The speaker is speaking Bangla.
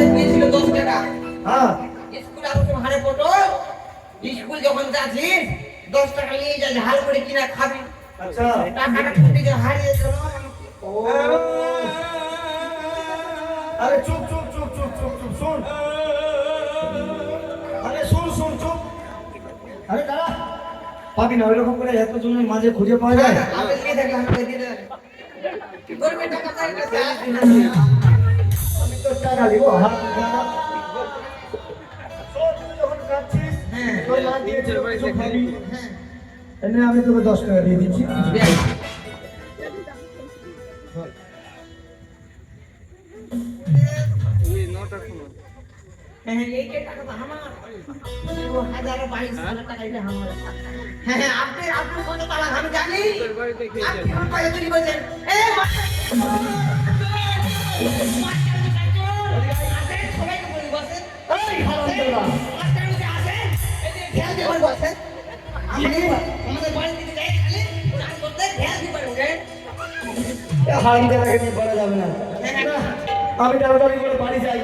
আমাদের দিয়েছিল 10 টাকা। হ্যাঁ স্কুল আসতে ভাড়ে পড়ো, স্কুল যখন যাচ্ছিস 10 টাকা নিয়ে যা, ঝাল করে কিনা খাবি। আচ্ছা টাকাটা কোটি যে হারিয়ে গেল। ও আরে চুপ চুপ চুপ চুপ চুপ চুপ শুন আরে শুন শুন চুপ আরে দাঁড়া পাবি না ওইরকম করে এত জনের মাঝে খুঁজে পাওয়া যায় আমি নিয়ে থাকলে আমাকে দিয়ে দেবে। গরমে টাকা চাই না, আমি তো টাকা দিব হাত দাঁড়া শোন, তুই যখন কাঁদছিস হ্যাঁ। তোর মা দিয়েছিল কিছু খাবি হ্যাঁ। এনে আমি তোকে 10 টাকা দিয়ে দিচ্ছি হ্যাঁ, এই যে টাকা তো আমার। ও 1022 টাকা এটা আমার। হ্যাঁ, আপনি কত টাকা আমি জানি। আপনি আমার পয়সা চুরি করেছেন। সবাইকে বলি বসেন। এই হারামজাদা মাস্টার বসে আছেন। এই যে ধ্যান দিয়ে বসেন। আমাদের বাড়ি থেকে যাই খালি চান করতে ধ্যান দিয়ে বসেন। হারামজাদাকে নিয়ে বলা যাবে না আমি তাড়াতাড়ি করে বাড়ি যাই